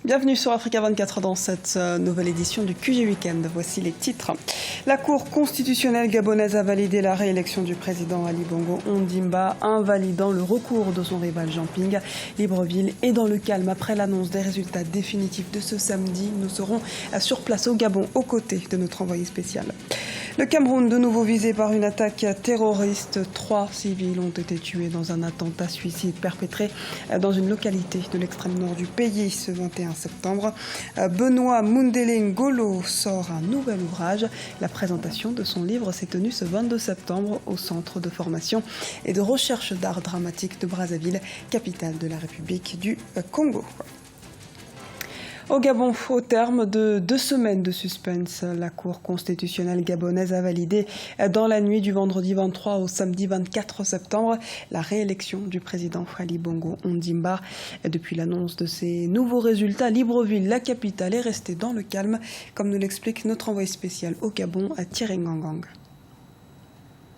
Bienvenue sur Africa 24 dans cette nouvelle édition du QG Weekend. Voici les titres. La Cour constitutionnelle gabonaise a validé la réélection du président Ali Bongo Ondimba, invalidant le recours de son rival Jean Ping. Libreville est dans le calme après l'annonce des résultats définitifs de ce samedi. Nous serons sur place au Gabon aux côtés de notre envoyé spécial. Le Cameroun, de nouveau visé par une attaque terroriste. 3 civils ont été tués dans un attentat suicide perpétré dans une localité de l'extrême nord du pays ce 21 septembre. Benoît Mundele Ngolo sort un nouvel ouvrage. La présentation de son livre s'est tenue ce 22 septembre au Centre de formation et de recherche d'art dramatique de Brazzaville, capitale de la République du Congo. Au Gabon, au terme de 2 semaines de suspense, la Cour constitutionnelle gabonaise a validé dans la nuit du vendredi 23 au samedi 24 septembre la réélection du président Ali Bongo Ondimba. Depuis l'annonce de ces nouveaux résultats, Libreville, la capitale, est restée dans le calme, comme nous l'explique notre envoyé spécial au Gabon, Thierry Ngangang.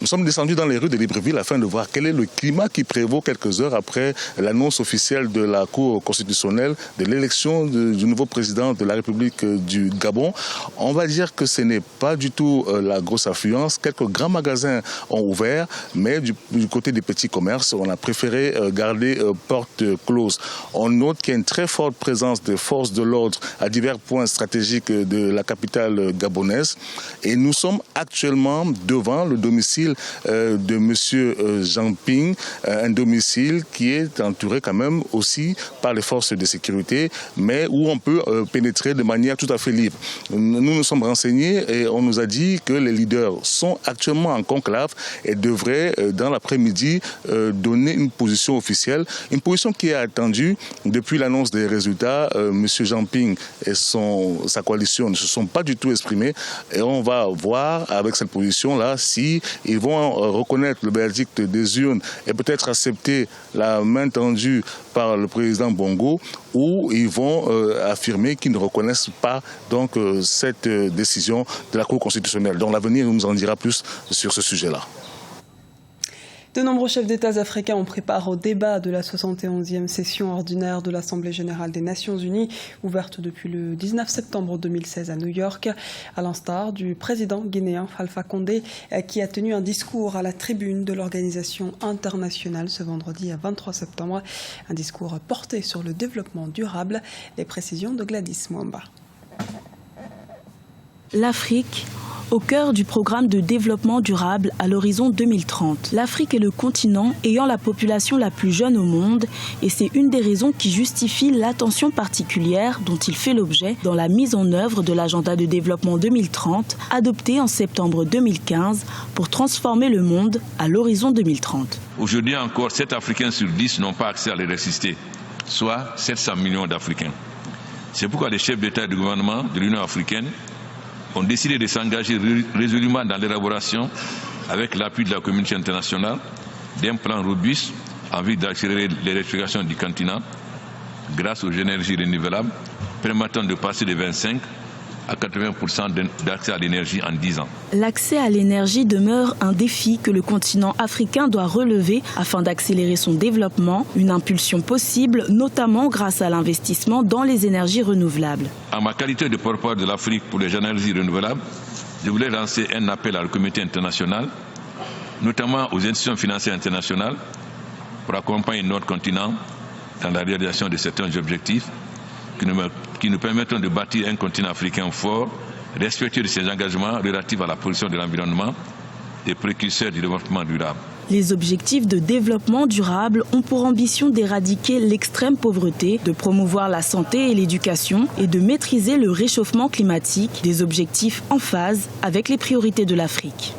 Nous sommes descendus dans les rues de Libreville afin de voir quel est le climat qui prévaut quelques heures après l'annonce officielle de la Cour constitutionnelle de l'élection du nouveau président de la République du Gabon. On va dire que ce n'est pas du tout la grosse affluence. Quelques grands magasins ont ouvert, mais du côté des petits commerces, on a préféré garder porte close. On note qu'il y a une très forte présence de forces de l'ordre à divers points stratégiques de la capitale gabonaise. Et nous sommes actuellement devant le domicile de M. Jean Ping, un domicile qui est entouré quand même aussi par les forces de sécurité, mais où on peut pénétrer de manière tout à fait libre. Nous nous sommes renseignés et on nous a dit que les leaders sont actuellement en conclave et devraient, dans l'après-midi, donner une position officielle, une position qui est attendue depuis l'annonce des résultats. M. Jean Ping et sa coalition ne se sont pas du tout exprimés et on va voir avec cette position-là si ils vont reconnaître le verdict des urnes et peut-être accepter la main tendue par le président Bongo, ou ils vont affirmer qu'ils ne reconnaissent pas donc cette décision de la Cour constitutionnelle. Donc l'avenir nous en dira plus sur ce sujet-là. De nombreux chefs d'État africains ont pris part au débat de la 71e session ordinaire de l'Assemblée générale des Nations unies, ouverte depuis le 19 septembre 2016 à New York, à l'instar du président guinéen Alpha Condé, qui a tenu un discours à la tribune de l'organisation internationale ce vendredi 23 septembre. Un discours porté sur le développement durable. Les précisions de Gladys Mwamba. L'Afrique au cœur du programme de développement durable à l'horizon 2030. L'Afrique est le continent ayant la population la plus jeune au monde et c'est une des raisons qui justifie l'attention particulière dont il fait l'objet dans la mise en œuvre de l'agenda de développement 2030 adopté en septembre 2015 pour transformer le monde à l'horizon 2030. Aujourd'hui encore, 7 Africains sur 10 n'ont pas accès à l'électricité, soit 700 millions d'Africains. C'est pourquoi les chefs d'État et de gouvernement de l'Union africaine ont décidé de s'engager résolument dans l'élaboration, avec l'appui de la communauté internationale, d'un plan robuste en vue d'accélérer l'électrification du continent grâce aux énergies renouvelables, permettant de passer de 25 à 80% d'accès à l'énergie en 10 ans. L'accès à l'énergie demeure un défi que le continent africain doit relever afin d'accélérer son développement, une impulsion possible notamment grâce à l'investissement dans les énergies renouvelables. En ma qualité de porte-parole de l'Afrique pour les énergies renouvelables, je voulais lancer un appel à la communauté internationale, notamment aux institutions financières internationales, pour accompagner notre continent dans la réalisation de certains objectifs qui nous permettront de bâtir un continent africain fort, respectueux de ses engagements relatifs à la protection de l'environnement et précurseur du développement durable. Les objectifs de développement durable ont pour ambition d'éradiquer l'extrême pauvreté, de promouvoir la santé et l'éducation et de maîtriser le réchauffement climatique, des objectifs en phase avec les priorités de l'Afrique.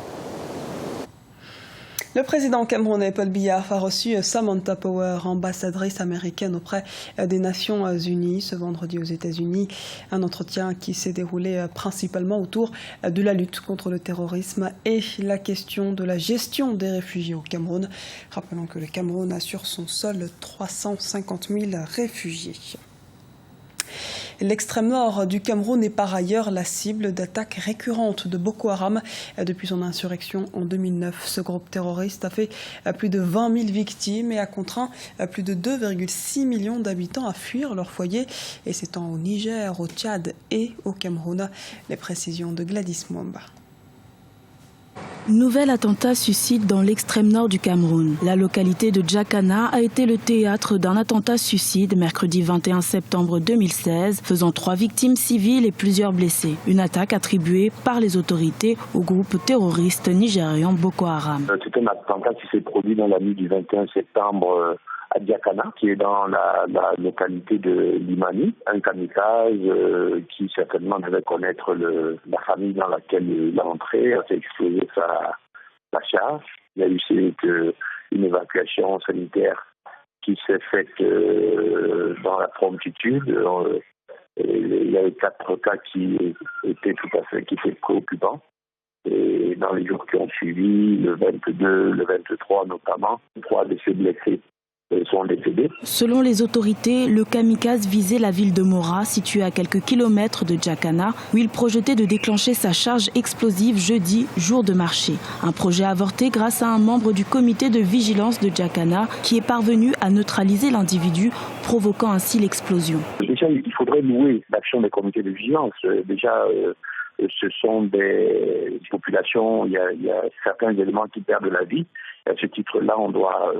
Le président camerounais Paul Biya a reçu Samantha Power, ambassadrice américaine auprès des Nations Unies, ce vendredi aux États-Unis. Un entretien qui s'est déroulé principalement autour de la lutte contre le terrorisme et la question de la gestion des réfugiés au Cameroun. Rappelons que le Cameroun a sur son sol 350 000 réfugiés. L'extrême nord du Cameroun est par ailleurs la cible d'attaques récurrentes de Boko Haram. Depuis son insurrection en 2009, ce groupe terroriste a fait plus de 20 000 victimes et a contraint plus de 2,6 millions d'habitants à fuir leur foyer. Et s'étend au Niger, au Tchad et au Cameroun. Les précisions de Gladys Mwamba. Nouvel attentat suicide dans l'extrême nord du Cameroun. La localité de Djakana a été le théâtre d'un attentat suicide mercredi 21 septembre 2016, faisant 3 victimes civiles et plusieurs blessés. Une attaque attribuée par les autorités au groupe terroriste nigérian Boko Haram. C'est un attentat qui s'est produit dans la nuit du 21 septembre à Djakana, qui est dans la localité de Limani, un kamikaze qui certainement devait connaître la famille dans laquelle il est entré, a fait exploser sa charge. Il y a eu une évacuation sanitaire qui s'est faite dans la promptitude. Il y avait 4 cas qui étaient préoccupants. Et dans les jours qui ont suivi, le 22, le 23 notamment, 3 de ces blessés sont décédés. Selon les autorités, le kamikaze visait la ville de Mora, située à quelques kilomètres de Djakana, où il projetait de déclencher sa charge explosive jeudi, jour de marché. Un projet avorté grâce à un membre du comité de vigilance de Djakana qui est parvenu à neutraliser l'individu, provoquant ainsi l'explosion. Déjà, il faudrait louer l'action des comités de vigilance. Déjà, ce sont des populations, il y a certains éléments qui perdent la vie. À ce titre-là, on doit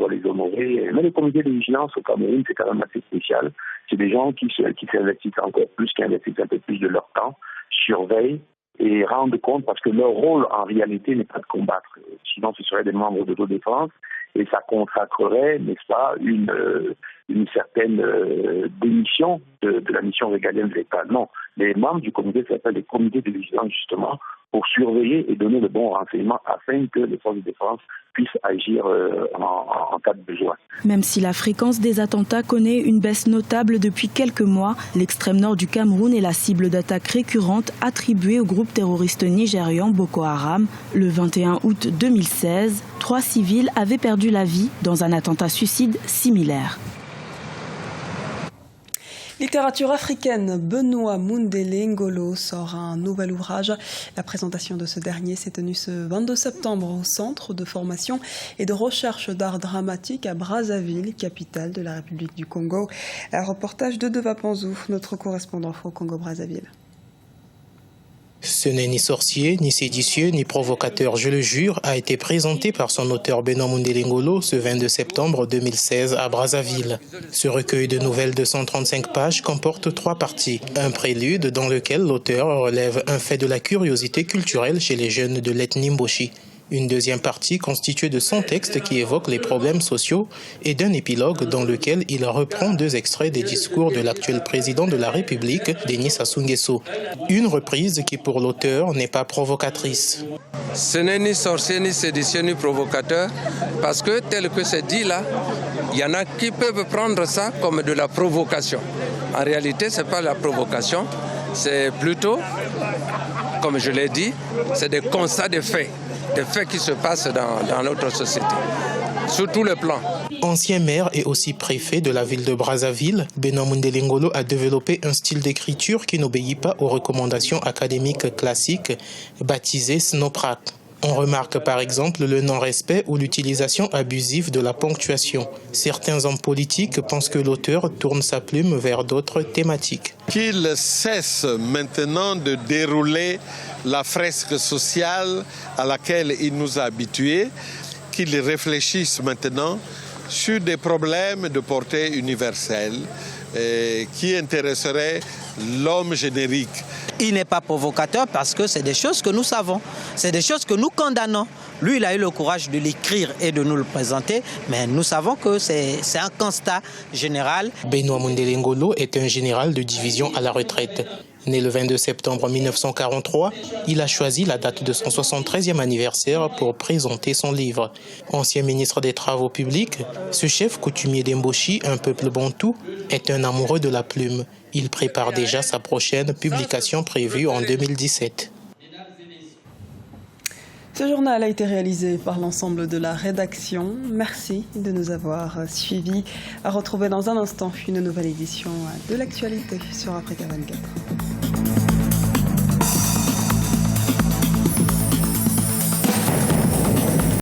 les honorer. Mais les comités de vigilance au Cameroun, c'est quand même assez spécial. C'est des gens qui s'investissent encore plus, qui investissent un peu plus de leur temps, surveillent et rendent compte, parce que leur rôle, en réalité, n'est pas de combattre. Sinon, ce seraient des membres d'autodéfense et ça consacrerait, n'est-ce pas, une certaine démission de la mission régalienne de l'État. Non, les membres du comité s'appellent les comités de vigilance, justement, pour surveiller et donner le bon renseignement afin que les forces de défense puissent agir en cas de besoin. Même si la fréquence des attentats connaît une baisse notable depuis quelques mois, l'extrême nord du Cameroun est la cible d'attaques récurrentes attribuées au groupe terroriste nigérian Boko Haram. Le 21 août 2016, 3 civils avaient perdu la vie dans un attentat suicide similaire. Littérature africaine, Benoît Mundele Ngolo sort un nouvel ouvrage. La présentation de ce dernier s'est tenue ce 22 septembre au Centre de formation et de recherche d'art dramatique à Brazzaville, capitale de la République du Congo. Un reportage de Deva Panzou, notre correspondant au Congo-Brazzaville. Ce n'est ni sorcier, ni séditieux, ni provocateur, je le jure, a été présenté par son auteur Benoît Mundele Ngolo ce 22 septembre 2016 à Brazzaville. Ce recueil de nouvelles de 135 pages comporte 3 parties. Un prélude dans lequel l'auteur relève un fait de la curiosité culturelle chez les jeunes de l'ethnie Mboshi. Une deuxième partie constituée de 100 textes qui évoquent les problèmes sociaux et d'un épilogue dans lequel il reprend 2 extraits des discours de l'actuel président de la République, Denis Sassou Nguesso. Une reprise qui pour l'auteur n'est pas provocatrice. Ce n'est ni sorcier, ni séditieux, ni provocateur, parce que tel que c'est dit là, il y en a qui peuvent prendre ça comme de la provocation. En réalité, ce n'est pas la provocation, c'est plutôt, comme je l'ai dit, c'est des constats de faits. Des faits qui se passent dans notre société, sur tous les plans. Ancien maire et aussi préfet de la ville de Brazzaville, Benoît Mundele Ngolo a développé un style d'écriture qui n'obéit pas aux recommandations académiques classiques, baptisé Snoprak. On remarque par exemple le non-respect ou l'utilisation abusive de la ponctuation. Certains hommes politiques pensent que l'auteur tourne sa plume vers d'autres thématiques. Qu'il cesse maintenant de dérouler la fresque sociale à laquelle il nous a habitués, qu'il réfléchisse maintenant sur des problèmes de portée universelle qui intéresseraient l'homme générique. Il n'est pas provocateur parce que c'est des choses que nous savons, c'est des choses que nous condamnons. Lui, il a eu le courage de l'écrire et de nous le présenter, mais nous savons que c'est un constat général. Benoît Mundele Ngolo est un général de division à la retraite. Né le 22 septembre 1943, il a choisi la date de son 73e anniversaire pour présenter son livre. Ancien ministre des Travaux publics, ce chef coutumier d'Mboshi, un peuple bantou, est un amoureux de la plume. Il prépare déjà sa prochaine publication prévue en 2017. Ce journal a été réalisé par l'ensemble de la rédaction. Merci de nous avoir suivis. À retrouver dans un instant une nouvelle édition de l'actualité sur Africa 24.